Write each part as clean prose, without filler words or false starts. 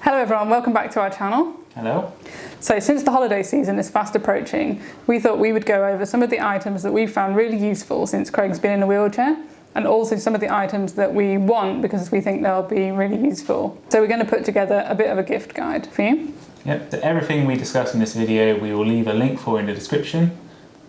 Hello everyone, welcome back to our channel. Hello. So since the holiday season is fast approaching, we thought we would go over some of the items that we've found really useful since Craig's been in a wheelchair, and also some of the items that we want because we think they'll be really useful. So we're going to put together a bit of a gift guide for you. Yep, so everything we discuss in this video we will leave a link for in the description.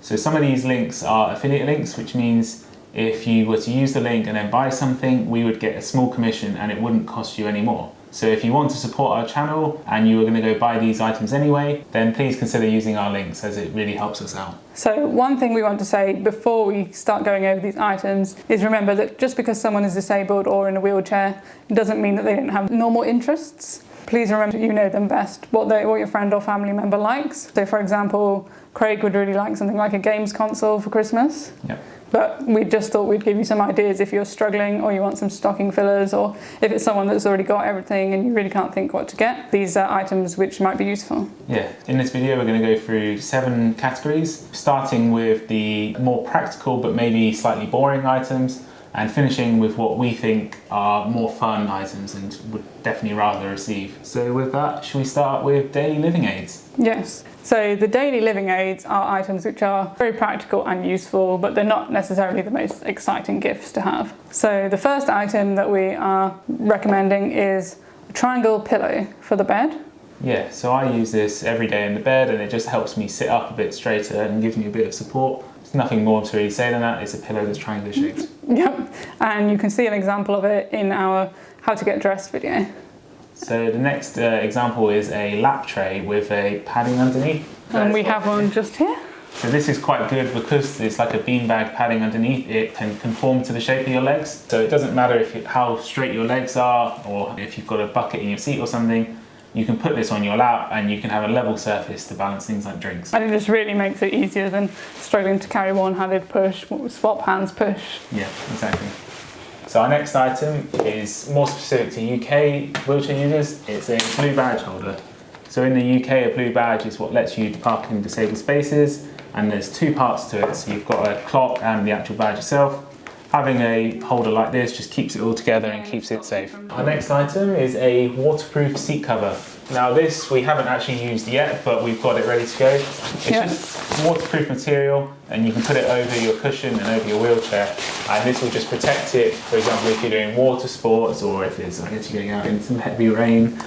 So some of these links are affiliate links, which means if you were to use the link and then buy something, we would get a small commission and it wouldn't cost you any more. So if you want to support our channel and you are going to go buy these items anyway, then please consider using our links as it really helps us out. So one thing we want to say before we start going over these items is remember that just because someone is disabled or in a wheelchair, it doesn't mean that they don't have normal interests. Please remember you know them best, what your friend or family member likes. So for example, Craig would really like something like a games console for Christmas. Yep. But we just thought we'd give you some ideas if you're struggling or you want some stocking fillers, or if it's someone that's already got everything and you really can't think what to get. These are items which might be useful. Yeah, in this video we're going to go through 7 categories, starting with the more practical but maybe slightly boring items, and finishing with what we think are more fun items and would definitely rather receive. So with that, should we start with daily living aids? Yes. So the daily living aids are items which are very practical and useful, but they're not necessarily the most exciting gifts to have. So the first item that we are recommending is a triangle pillow for the bed. Yeah, so I use this every day in the bed and it just helps me sit up a bit straighter and gives me a bit of support. There's nothing more to really say than that. It's a pillow that's triangular shaped. Yep, and you can see an example of it in our how to get dressed video. So the next example is a Laptray with a padding underneath. And we have one just here. So this is quite good because it's like a beanbag padding underneath. It can conform to the shape of your legs. So it doesn't matter how straight your legs are or if you've got a bucket in your seat or something. You can put this on your lap and you can have a level surface to balance things like drinks. And it just really makes it easier than struggling to carry one-handed push, swap hands push. Yeah, exactly. So our next item is more specific to UK wheelchair users. It's a blue badge holder. So in the UK, a blue badge is what lets you park in disabled spaces, and there's 2 parts to it. So you've got a clock and the actual badge itself. Having a holder like this just keeps it all together and keeps it safe. Our next item is a waterproof seat cover. Now this we haven't actually used yet, but we've got it ready to go. It's just waterproof material and you can put it over your cushion and over your wheelchair, and this will just protect it, for example, if you're doing water sports or if it's, I guess, you're going out in some heavy rain.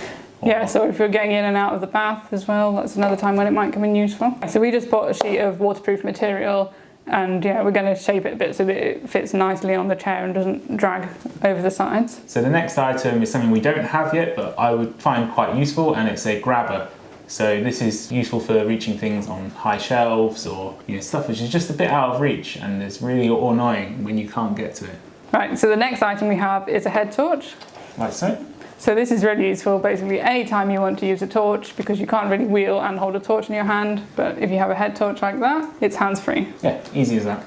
Yeah, so if you're getting in and out of the bath as well, that's another time when it might come in useful. So we just bought a sheet of waterproof material, and yeah, we're going to shape it a bit so that it fits nicely on the chair and doesn't drag over the sides. So the next item is something we don't have yet, but I would find quite useful, and it's a grabber. So this is useful for reaching things on high shelves or stuff which is just a bit out of reach and it's really annoying when you can't get to it. Right, so the next item we have is a head torch. Like so. So this is really useful basically anytime you want to use a torch, because you can't really wheel and hold a torch in your hand, but if you have a head torch like that, it's hands-free. Yeah, easy as that.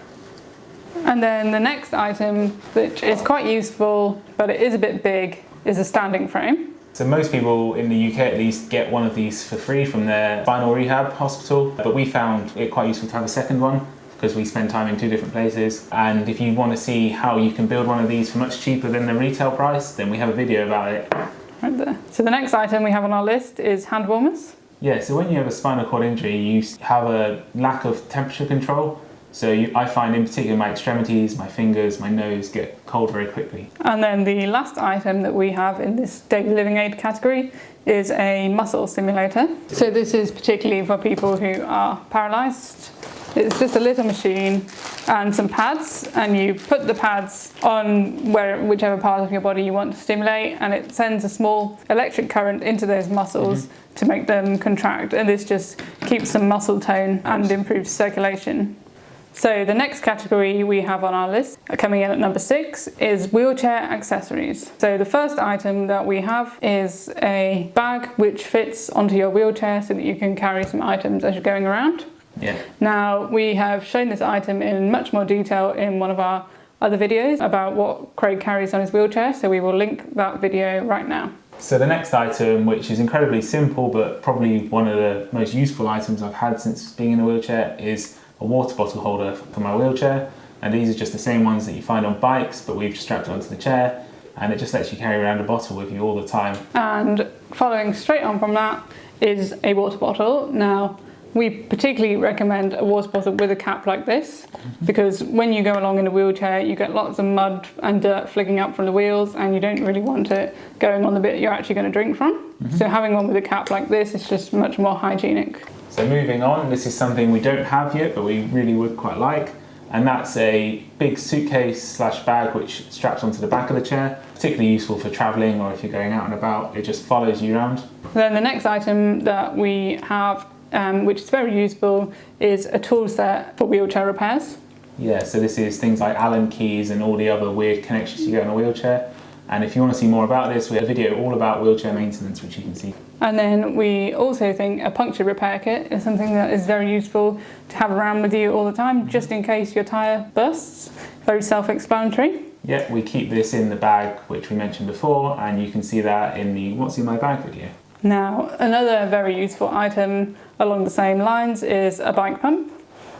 And then the next item, which is quite useful, but it is a bit big, is a standing frame. So most people in the UK at least get one of these for free from their spinal rehab hospital, but we found it quite useful to have a second one because we spend time in 2 different places. And if you want to see how you can build one of these for much cheaper than the retail price, then we have a video about it. Right there. So the next item we have on our list is hand warmers. Yeah, so when you have a spinal cord injury, you have a lack of temperature control. So I find in particular my extremities, my fingers, my nose get cold very quickly. And then the last item that we have in this daily living aid category is a muscle simulator. So this is particularly for people who are paralysed. It's just a little machine and some pads, and you put the pads on whichever part of your body you want to stimulate, and it sends a small electric current into those muscles to make them contract, and this just keeps some muscle tone and improves circulation. So the next category we have on our list, coming in at number 6, is wheelchair accessories. So the first item that we have is a bag which fits onto your wheelchair so that you can carry some items as you're going around. Yeah. Now we have shown this item in much more detail in one of our other videos about what Craig carries on his wheelchair, so we will link that video right now. So the next item, which is incredibly simple but probably one of the most useful items I've had since being in a wheelchair, is a water bottle holder for my wheelchair. And these are just the same ones that you find on bikes, but we've strapped it onto the chair, and it just lets you carry around a bottle with you all the time. And following straight on from that is a water bottle. Now, we particularly recommend a water bottle with a cap like this, because when you go along in a wheelchair, you get lots of mud and dirt flicking up from the wheels, and you don't really want it going on the bit you're actually going to drink from. So having one with a cap like this is just much more hygienic. So moving on, this is something we don't have yet, but we really would quite like. And that's a big suitcase / bag which straps onto the back of the chair. Particularly useful for travelling or if you're going out and about, it just follows you around. Then the next item that we have, which is very useful, is a tool set for wheelchair repairs. Yeah, so this is things like Allen keys and all the other weird connections you get in a wheelchair. And if you want to see more about this, we have a video all about wheelchair maintenance, which you can see. And then we also think a puncture repair kit is something that is very useful to have around with you all the time, just in case your tyre bursts. Very self-explanatory. Yeah, we keep this in the bag, which we mentioned before, and you can see that in the What's in My Bag video. Now, another very useful item along the same lines is a bike pump.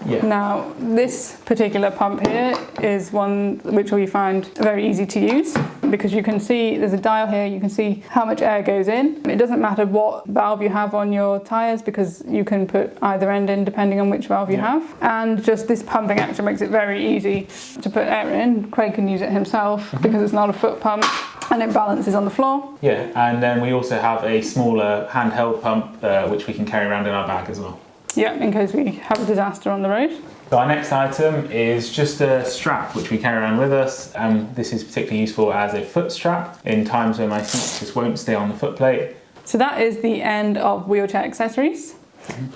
Yeah. Now, this particular pump here is one which we find very easy to use, because you can see there's a dial here, you can see how much air goes in. It doesn't matter what valve you have on your tyres, because you can put either end in depending on which valve you have. And just this pumping action makes it very easy to put air in. Craig can use it himself because it's not a foot pump, and it balances on the floor. Yeah, and then we also have a smaller handheld pump which we can carry around in our bag as well. Yeah, in case we have a disaster on the road. So our next item is just a strap which we carry around with us. This is particularly useful as a foot strap in times when my feet just won't stay on the foot plate. So that is the end of wheelchair accessories.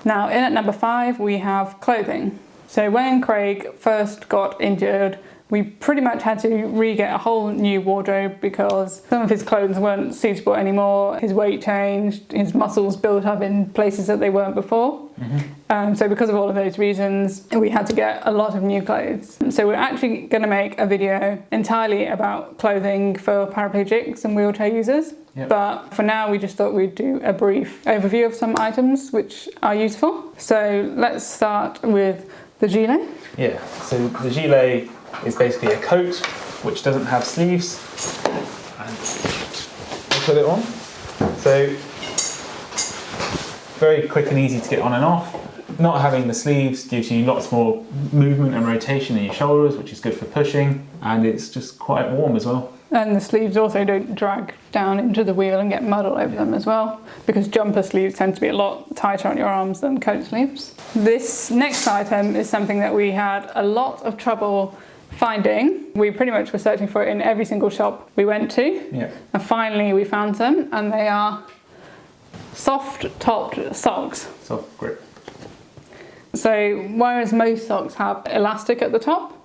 Now, in at number 5, we have clothing. So when Craig first got injured, we pretty much had to re-get a whole new wardrobe because some of his clothes weren't suitable anymore. His weight changed, his muscles built up in places that they weren't before. So because of all of those reasons, we had to get a lot of new clothes. So we're actually going to make a video entirely about clothing for paraplegics and wheelchair users. Yep. But for now, we just thought we'd do a brief overview of some items which are useful. So let's start with the gilet. Yeah, so the gilet is basically a coat which doesn't have sleeves, and I put it on. So very quick and easy to get on and off. Not having the sleeves gives you lots more movement and rotation in your shoulders, which is good for pushing, and it's just quite warm as well. And the sleeves also don't drag down into the wheel and get mud all over them as well, because jumper sleeves tend to be a lot tighter on your arms than coat sleeves. This next item is something that we had a lot of trouble finding. We pretty much were searching for it in every single shop we went to. Yeah. And finally we found some, and they are soft-topped socks. Soft grip. So whereas most socks have elastic at the top,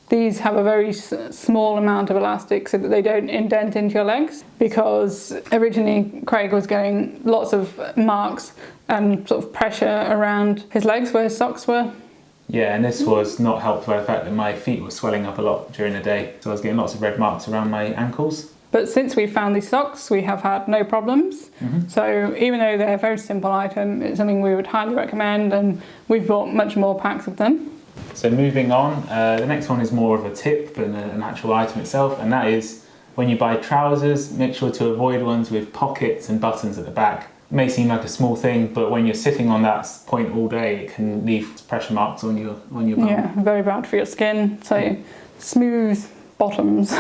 these have a very small amount of elastic so that they don't indent into your legs, because originally Craig was getting lots of marks and sort of pressure around his legs where his socks were. Yeah, and this was not helped by the fact that my feet were swelling up a lot during the day, so I was getting lots of red marks around my ankles. But since we found these socks, we have had no problems. So even though they're a very simple item, it's something we would highly recommend, and we've bought much more packs of them. So moving on, the next one is more of a tip than an actual item itself, and that is when you buy trousers, make sure to avoid ones with pockets and buttons at the back. It may seem like a small thing, but when you're sitting on that point all day, it can leave pressure marks on your bum. Yeah, very bad for your skin. So smooth bottoms.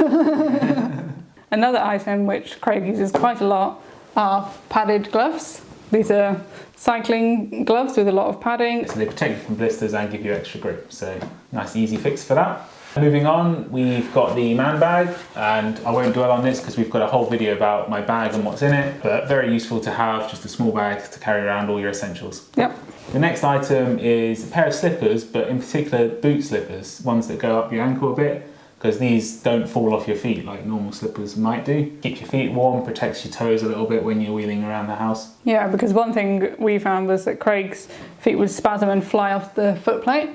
Another item which Craig uses quite a lot are padded gloves. These are cycling gloves with a lot of padding. So they protect you from blisters and give you extra grip. So nice easy fix for that. Moving on, we've got the man bag, and I won't dwell on this because we've got a whole video about my bag and what's in it, but very useful to have just a small bag to carry around all your essentials. Yep. The next item is a pair of slippers, but in particular boot slippers, ones that go up your ankle a bit, because these don't fall off your feet like normal slippers might do. Keeps your feet warm, protects your toes a little bit when you're wheeling around the house. Yeah, because one thing we found was that Craig's feet would spasm and fly off the foot plate.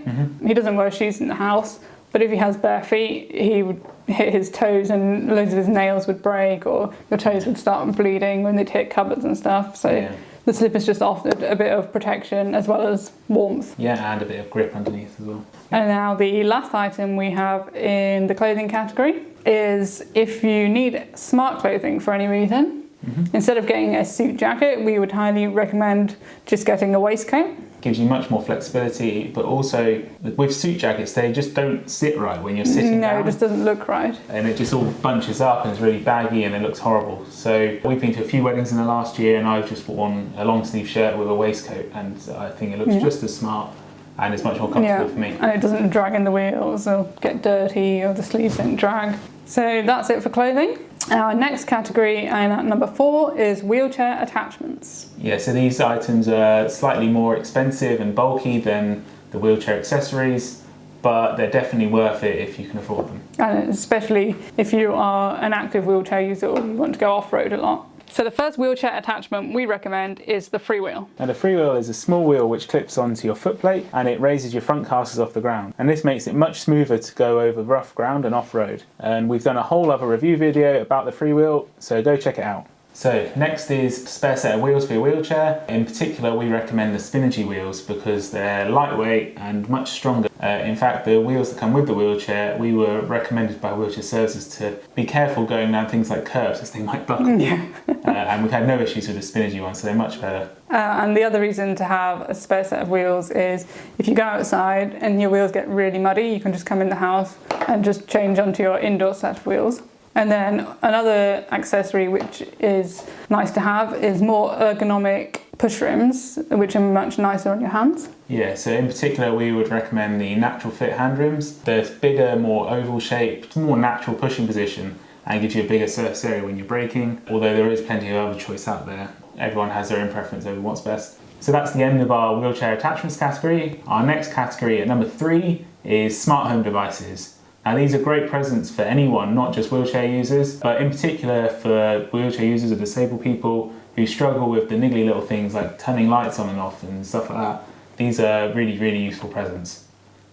He doesn't wear shoes in the house, but if he has bare feet, he would hit his toes and loads of his nails would break, or your toes would start bleeding when they'd hit cupboards and stuff. So the slippers just offered a bit of protection as well as warmth. Yeah, and a bit of grip underneath as well. And now the last item we have in the clothing category is if you need smart clothing for any reason, Instead of getting a suit jacket, we would highly recommend just getting a waistcoat. Gives you much more flexibility, but also with suit jackets, they just don't sit right when you're sitting down. No, it just doesn't look right. And it just all bunches up and it's really baggy and it looks horrible. So we've been to a few weddings in the last year and I've just worn a long sleeve shirt with a waistcoat and I think it looks just as smart and it's much more comfortable for me. And it doesn't drag in the wheels or get dirty or the sleeves don't drag. So that's it for clothing. Our next category, and at number 4, is wheelchair attachments. Yeah, so these items are slightly more expensive and bulky than the wheelchair accessories, but they're definitely worth it if you can afford them. And especially if you are an active wheelchair user or you want to go off-road a lot. So the first wheelchair attachment we recommend is the Freewheel. Now the Freewheel is a small wheel which clips onto your footplate and it raises your front casters off the ground. And this makes it much smoother to go over rough ground and off-road. And we've done a whole other review video about the Freewheel, so go check it out. So next is a spare set of wheels for your wheelchair. In particular, we recommend the Spinergy wheels because they're lightweight and much stronger. In fact, the wheels that come with the wheelchair, we were recommended by wheelchair services to be careful going down things like curbs as they might buckle. And we've had no issues with the Spinergy ones, so they're much better. And the other reason to have a spare set of wheels is if you go outside and your wheels get really muddy, you can just come in the house and just change onto your indoor set of wheels. And then another accessory which is nice to have is more ergonomic pushrims, which are much nicer on your hands. Yeah, so in particular we would recommend the natural fit hand rims. They're bigger, more oval shaped, more natural pushing position and gives you a bigger surface area when you're braking, although there is plenty of other choice out there. Everyone has their own preference over what's best. So that's the end of our wheelchair attachments category. Our next category at number 3 is smart home devices. Now these are great presents for anyone, not just wheelchair users, but in particular for wheelchair users or disabled people who struggle with the niggly little things like turning lights on and off and stuff like that. These are really, really useful presents.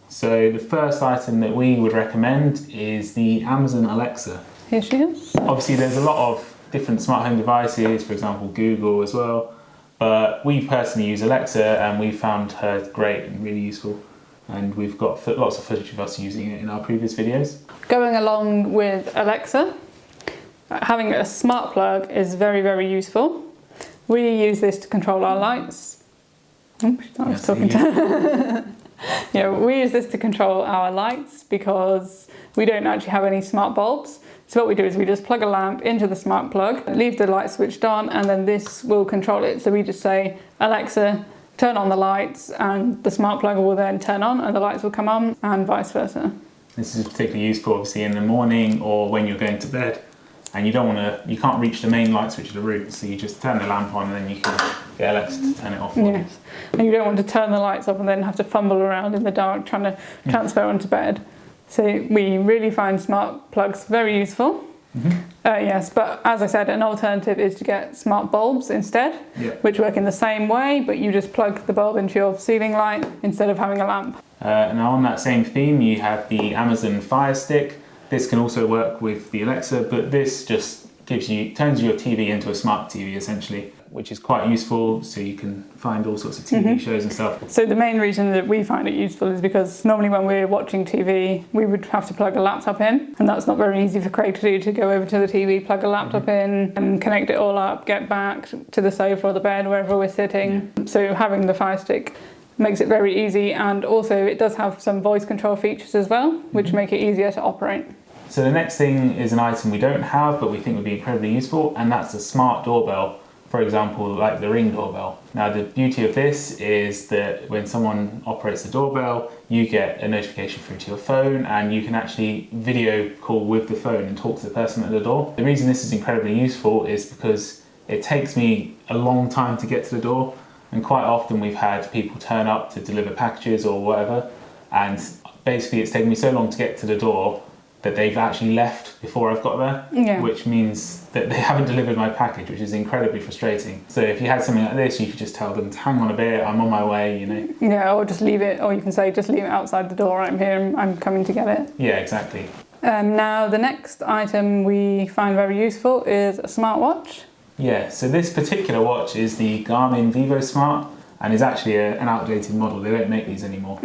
So the first item that we would recommend is the Amazon Alexa. Here she is. Obviously there's a lot of different smart home devices, for example Google as well, but we personally use Alexa and we found her great and really useful. And we've got lots of footage of us using it in our previous videos. Going along with Alexa, having a smart plug is very, very useful. We use this to control our lights. Yeah, we use this to control our lights because we don't actually have any smart bulbs. So what we do is we just plug a lamp into the smart plug, leave the light switched on, and then this will control it. So we just say, Alexa, turn on the lights, and the smart plug will then turn on and the lights will come on, and vice versa. This is particularly useful obviously in the morning or when you're going to bed and you can't reach the main light switch of the room, so you just turn the lamp on and then you can get Alexa to turn it off. Yes, and you don't want to turn the lights off and then have to fumble around in the dark trying to transfer onto bed. So we really find smart plugs very useful. Yes, but as I said, an alternative is to get smart bulbs instead, which work in the same way, but you just plug the bulb into your ceiling light instead of having a lamp. Now on that same theme, you have the Amazon Firestick. This can also work with the Alexa, but this just turns your TV into a smart TV essentially, which is quite useful, so you can find all sorts of TV shows and stuff. So the main reason that we find it useful is because normally when we're watching TV, we would have to plug a laptop in, and that's not very easy for Craig to do, to go over to the TV, plug a laptop in and connect it all up, get back to the sofa or the bed, wherever we're sitting. So having the Fire Stick makes it very easy, and also it does have some voice control features as well, which make it easier to operate. So the next thing is an item we don't have but we think would be incredibly useful, and that's a smart doorbell. For example, like the Ring doorbell. Now the beauty of this is that when someone operates the doorbell, you get a notification through to your phone and you can actually video call with the phone and talk to the person at the door. The reason this is incredibly useful is because it takes me a long time to get to the door, and quite often we've had people turn up to deliver packages or whatever, and basically it's taken me so long to get to the door that they've actually left before I've got there, which means that they haven't delivered my package, which is incredibly frustrating. So if you had something like this, you could just tell them to hang on a bit, I'm on my way, you know. Yeah, or just leave it, or you can say just leave it outside the door, I'm here, I'm coming to get it. Yeah, exactly. Now the next item we find very useful is a smartwatch. Yeah, so this particular watch is the Garmin Vivo Smart, and is actually an outdated model. They don't make these anymore.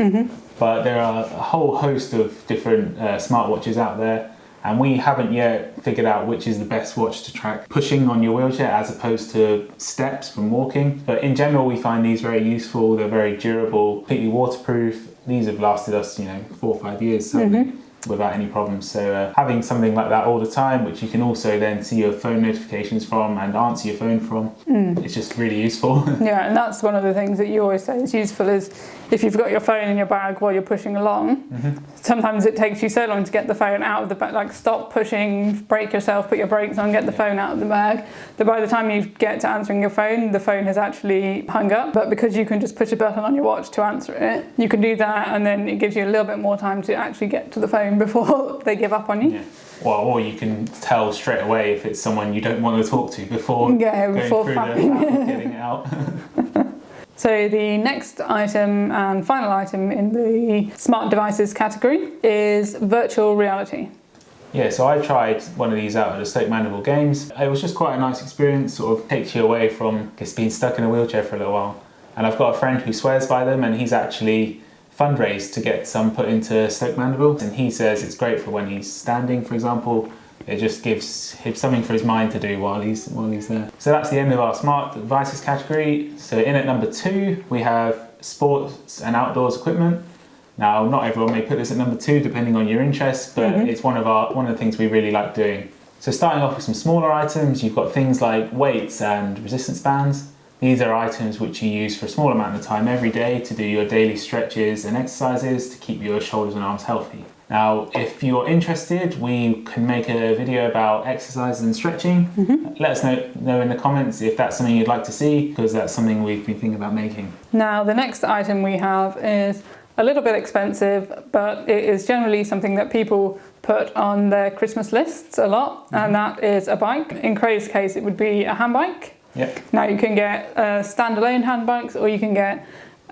But there are a whole host of different smartwatches out there, And we haven't yet figured out which is the best watch to track pushing on your wheelchair as opposed to steps from walking. But in general, we find these very useful. They're very durable, completely waterproof. These have lasted us, 4 or 5 years without any problems. So having something like that all the time, which you can also then see your phone notifications from and answer your phone from, it's just really useful. Yeah, and that's one of the things that you always say is useful is if you've got your phone in your bag while you're pushing along, sometimes it takes you so long to get the phone out of the bag, like stop pushing, brake yourself, put your brakes on, get the phone out of the bag, that by the time you get to answering your phone, the phone has actually hung up. But because you can just push a button on your watch to answer it, you can do that, and then it gives you a little bit more time to actually get to the phone before they give up on you. Yeah. Well, or you can tell straight away if it's someone you don't want to talk to before going through the app and getting it out. So the next item and final item in the smart devices category is virtual reality. Yeah, so I tried one of these out at the Stoke Mandeville Games. It was just quite a nice experience, sort of takes you away from just being stuck in a wheelchair for a little while. And I've got a friend who swears by them, and he's actually fundraised to get some put into Stoke Mandeville, and he says it's great for when he's standing, for example. It just gives him something for his mind to do while he's there. So that's the end of our smart devices category. So in at number 2 we have sports and outdoors equipment. Now not everyone may put this at number 2 depending on your interests, but it's one of the things we really like doing. So starting off with some smaller items, you've got things like weights and resistance bands. These are items which you use for a small amount of time every day to do your daily stretches and exercises to keep your shoulders and arms healthy. Now, if you're interested, we can make a video about exercises and stretching. Let us know in the comments if that's something you'd like to see, because that's something we've been thinking about making. Now, the next item we have is a little bit expensive, but it is generally something that people put on their Christmas lists a lot, and that is a bike. In Craig's case, it would be a hand bike. Yep. Now, you can get standalone hand bikes, or you can get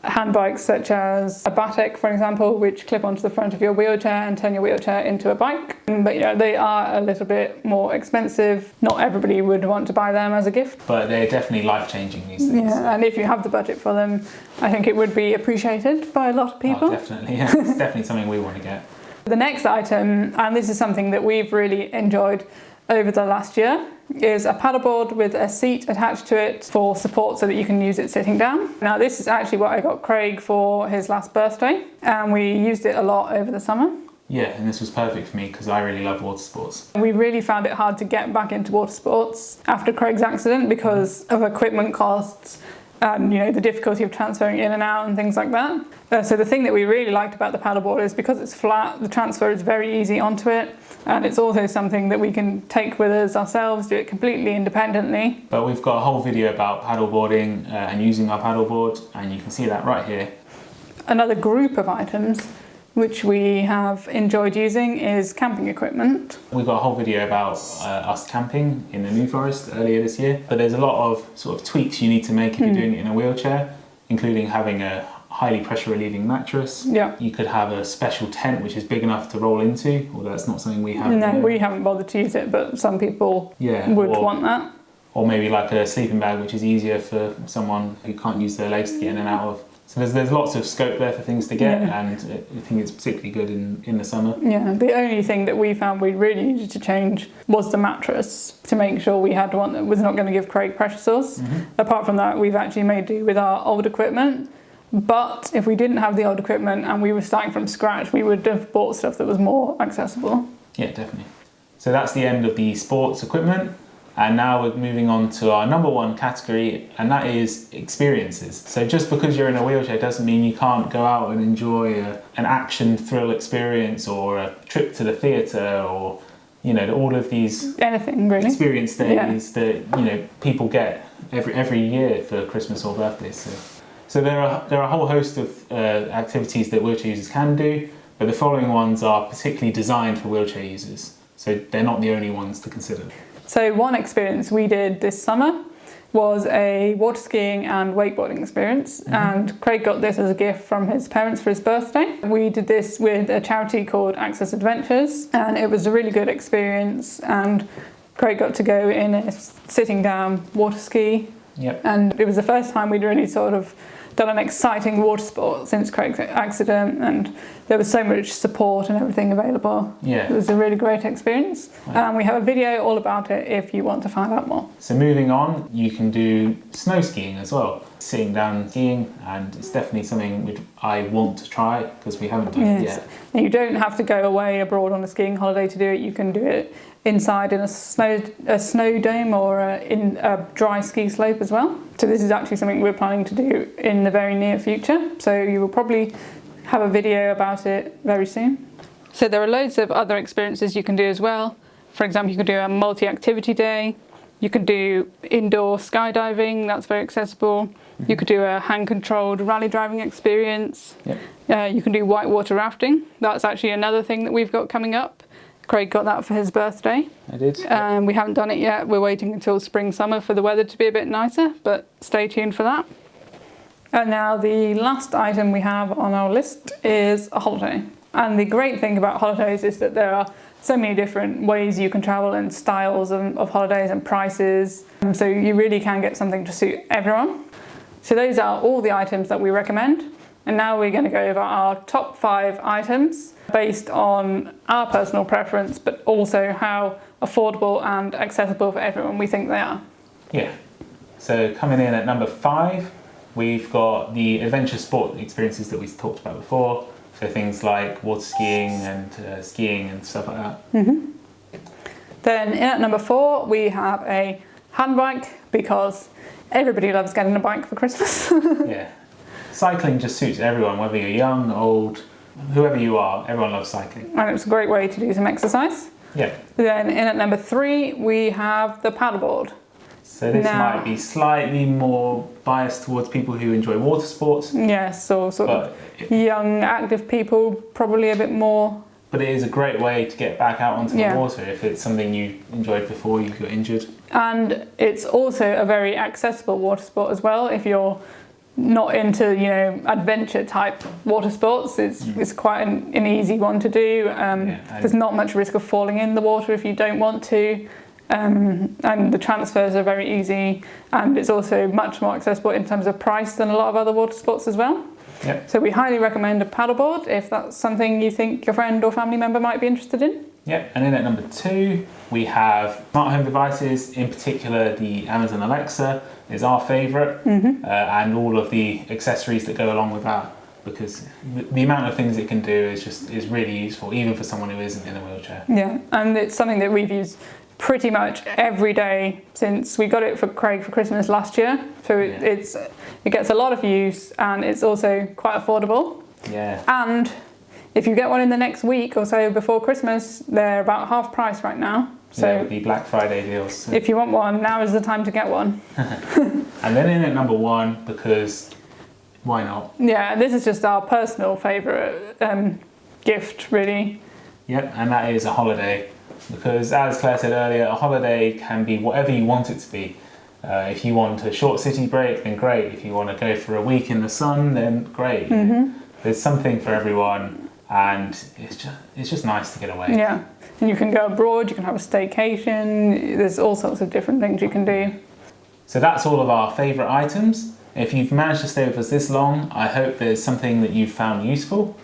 hand bikes such as a Batek, for example, which clip onto the front of your wheelchair and turn your wheelchair into a bike. But they are a little bit more expensive. Not everybody would want to buy them as a gift. But they're definitely life-changing, these things. Yeah, and if you have the budget for them, I think it would be appreciated by a lot of people. Oh, definitely, yeah. It's definitely something we want to get. The next item, and this is something that we've really enjoyed over the last year, is a paddleboard with a seat attached to it for support so that you can use it sitting down. Now, this is actually what I got Craig for his last birthday, and we used it a lot over the summer. Yeah, and this was perfect for me because I really love water sports. We really found it hard to get back into water sports after Craig's accident because of equipment costs and the difficulty of transferring in and out and things like that. So the thing that we really liked about the paddleboard is because it's flat, the transfer is very easy onto it, and it's also something that we can take with us ourselves, do it completely independently. But we've got a whole video about paddleboarding and using our paddleboard, and you can see that right here. Another group of items which we have enjoyed using is camping equipment. We've got a whole video about us camping in the New Forest earlier this year, but there's a lot of sort of tweaks you need to make if you're doing it in a wheelchair, including having a highly pressure relieving mattress. Yeah. You could have a special tent which is big enough to roll into, although that's not something we have. No, we haven't bothered to use it, but some people would want that. Or maybe like a sleeping bag, which is easier for someone who can't use their legs to get in and out of. So there's lots of scope there for things to get, and I think it's particularly good in the summer. Yeah, the only thing that we found we really needed to change was the mattress to make sure we had one that was not going to give Craig pressure sores. Apart from that, we've actually made do with our old equipment. But if we didn't have the old equipment and we were starting from scratch, we would have bought stuff that was more accessible. Yeah, definitely. So that's the end of the sports equipment. And now we're moving on to our number 1 category, and that is experiences. So just because you're in a wheelchair doesn't mean you can't go out and enjoy an action thrill experience or a trip to the theatre or, all of these anything really experience days that, people get every year for Christmas or birthdays. So there are a whole host of activities that wheelchair users can do, but the following ones are particularly designed for wheelchair users. So they're not the only ones to consider. So one experience we did this summer was a water skiing and wakeboarding experience, and Craig got this as a gift from his parents for his birthday. We did this with a charity called Access Adventures, and it was a really good experience, and Craig got to go in a sitting down water ski Yep. And it was the first time we'd really sort of done an exciting water sport since Craig's accident, and there was so much support and everything available. Yeah. It was a really great experience. Right. And we have a video all about it if you want to find out more. So moving on, you can do snow skiing as well. Sitting down skiing, and it's definitely something I want to try because we haven't done it yet. And you don't have to go away abroad on a skiing holiday to do it. You can do it inside in a snow dome or in a dry ski slope as well. So this is actually something we're planning to do in the very near future. So you will probably have a video about it very soon. So there are loads of other experiences you can do as well. For example, you could do a multi-activity day. You could do indoor skydiving, that's very accessible. You could do a hand-controlled rally driving experience. Yep. You can do whitewater rafting. That's actually another thing that we've got coming up. Craig got that for his birthday. I did. We haven't done it yet. We're waiting until spring, summer for the weather to be a bit nicer, but stay tuned for that. And now the last item we have on our list is a holiday. And the great thing about holidays is that there are so many different ways you can travel and styles of holidays and prices. So you really can get something to suit everyone. So those are all the items that we recommend. And now we're going to go over our top 5 items based on our personal preference, but also how affordable and accessible for everyone we think they are. Yeah. So coming in at number 5, we've got the adventure sport experiences that we talked about before. So things like water skiing and skiing and stuff like that. Mm-hmm. Then in at number 4, we have a hand bike because everybody loves getting a bike for Christmas. Yeah. Cycling just suits everyone, whether you're young, old, whoever you are, everyone loves cycling. And it's a great way to do some exercise. Yeah. Then in at number 3, we have the paddleboard. So this might be slightly more biased towards people who enjoy water sports. Yes, or sort of young, active people, probably a bit more. But it is a great way to get back out onto the water if it's something you enjoyed before you got injured. And it's also a very accessible water sport as well. If you're not into, adventure type water sports, it's quite an easy one to do. There's not much risk of falling in the water if you don't want to. And the transfers are very easy, and it's also much more accessible in terms of price than a lot of other water sports as well. Yep. So we highly recommend a paddleboard if that's something you think your friend or family member might be interested in. Yep, and then at number 2, we have smart home devices, in particular the Amazon Alexa is our favourite, and all of the accessories that go along with that, because the amount of things it can do is really useful, even for someone who isn't in a wheelchair. Yeah, and it's something that we've used pretty much every day since we got it for Craig for Christmas last year. So it gets a lot of use, and it's also quite affordable. Yeah. And if you get one in the next week or so before Christmas, they're about half price right now. So the Black Friday deals. So. If you want one, now is the time to get one. And then in at number 1, because why not? Yeah, this is just our personal favourite gift, really. Yep, and that is a holiday. Because as Claire said earlier, a holiday can be whatever you want it to be. If you want a short city break, then great. If you want to go for a week in the sun, then great. There's something for everyone, and it's just nice to get away. Yeah, and you can go abroad, you can have a staycation, there's all sorts of different things you can do. So that's all of our favourite items. If you've managed to stay with us this long, I hope there's something that you've found useful.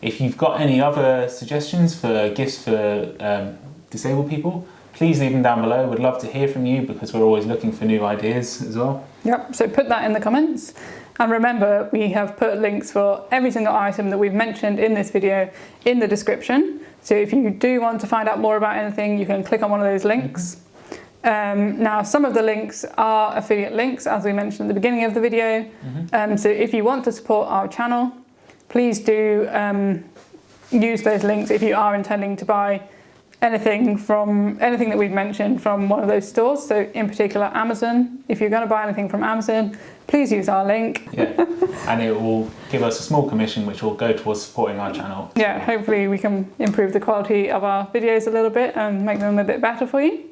If you've got any other suggestions for gifts for disabled people, please leave them down below. We'd love to hear from you because we're always looking for new ideas as well. Yep, so put that in the comments. And remember, we have put links for every single item that we've mentioned in this video in the description. So if you do want to find out more about anything, you can click on one of those links. Now, some of the links are affiliate links, as we mentioned at the beginning of the video. So if you want to support our channel, please do use those links if you are intending to buy anything that we've mentioned from one of those stores. So in particular Amazon. If you're going to buy anything from Amazon, please use our link. Yeah, and it will give us a small commission which will go towards supporting our channel. Yeah, hopefully we can improve the quality of our videos a little bit and make them a bit better for you.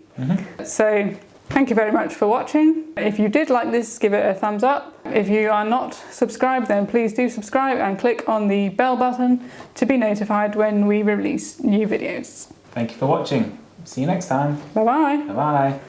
So thank you very much for watching. If you did like this, give it a thumbs up. If you are not subscribed, then please do subscribe and click on the bell button to be notified when we release new videos. Thank you for watching. See you next time. Bye-bye. Bye-bye.